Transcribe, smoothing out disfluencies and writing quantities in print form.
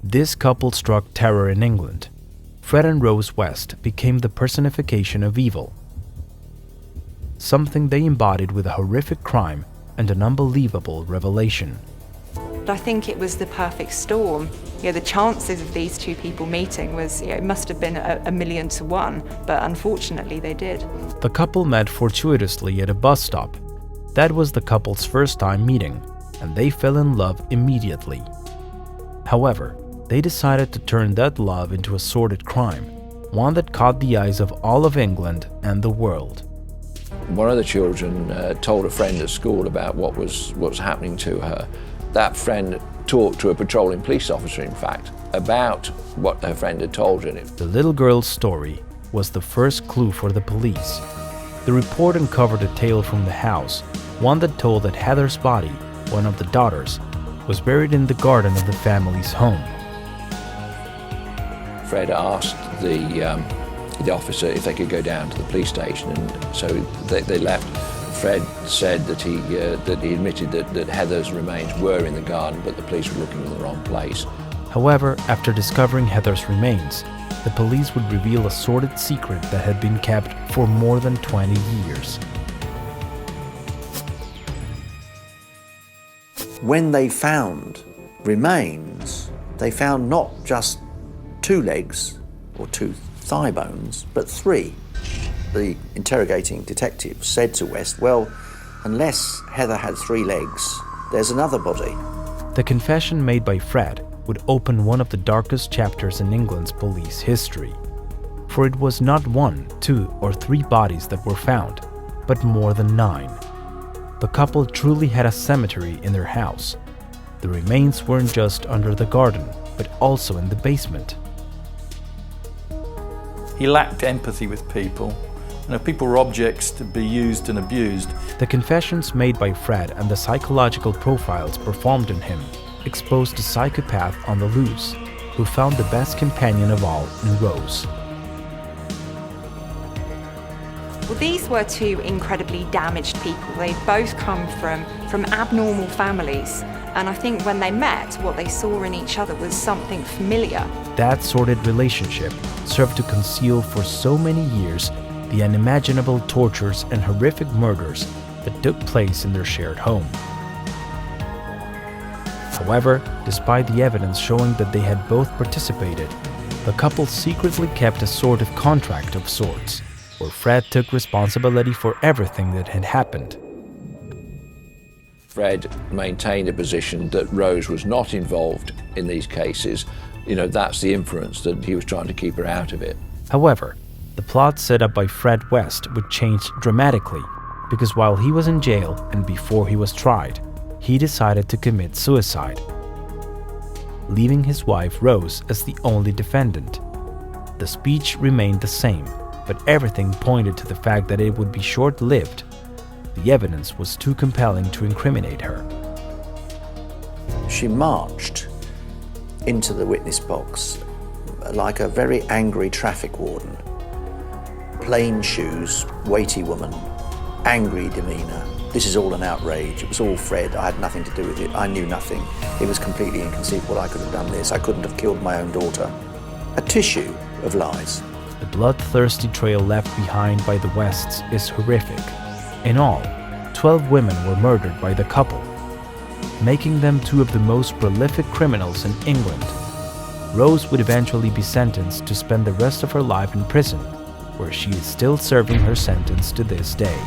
This couple struck terror in England. Fred and Rose West became the personification of evil, something they embodied with a horrific crime and an unbelievable revelation. I think it was the perfect storm. The chances of these two people meeting was, it must have been a million to one, but unfortunately they did. The couple met fortuitously at a bus stop. That was the couple's first time meeting, and they fell in love immediately. However, they decided to turn that love into a sordid crime, one that caught the eyes of all of England and the world. One of the children told a friend at school about what was happening to her. That friend talked to a patrolling police officer, in fact, about what her friend had told her. The little girl's story was the first clue for the police. The report uncovered a tale from the house, one that told that Heather's body, one of the daughters, was buried in the garden of the family's home. Fred asked the officer if they could go down to the police station, and so they left. Fred said that he admitted that Heather's remains were in the garden, but the police were looking in the wrong place. However, after discovering Heather's remains, the police would reveal a sordid secret that had been kept for more than 20 years. When they found remains, they found not just 2 legs or 2 thigh bones, but 3. The interrogating detective said to West, well, unless Heather had 3 legs, there's another body. The confession made by Fred would open one of the darkest chapters in England's police history. For it was not 1, 2, or 3 bodies that were found, but more than 9. The couple truly had a cemetery in their house. The remains weren't just under the garden, but also in the basement. He lacked empathy with people. People were objects to be used and abused. The confessions made by Fred and the psychological profiles performed on him exposed a psychopath on the loose, who found the best companion of all in Rose. Well, these were 2 incredibly damaged people. They both come from abnormal families. And I think when they met, what they saw in each other was something familiar. That sordid relationship served to conceal for so many years the unimaginable tortures and horrific murders that took place in their shared home. However, despite the evidence showing that they had both participated, the couple secretly kept a sort of contract of sorts, where Fred took responsibility for everything that had happened. Fred maintained a position that Rose was not involved in these cases. That's the inference, that he was trying to keep her out of it. However, the plot set up by Fred West would change dramatically, because while he was in jail and before he was tried, he decided to commit suicide, leaving his wife Rose as the only defendant. The speech remained the same, but everything pointed to the fact that it would be short-lived. The evidence was too compelling to incriminate her. She marched into the witness box like a very angry traffic warden. Plain shoes, weighty woman, angry demeanour. This is all an outrage. It was all Fred. I had nothing to do with it. I knew nothing. It was completely inconceivable I could have done this. I couldn't have killed my own daughter. A tissue of lies. The bloodthirsty trail left behind by the Wests is horrific. In all, 12 women were murdered by the couple, making them 2 of the most prolific criminals in England. Rose would eventually be sentenced to spend the rest of her life in prison, where she is still serving her sentence to this day.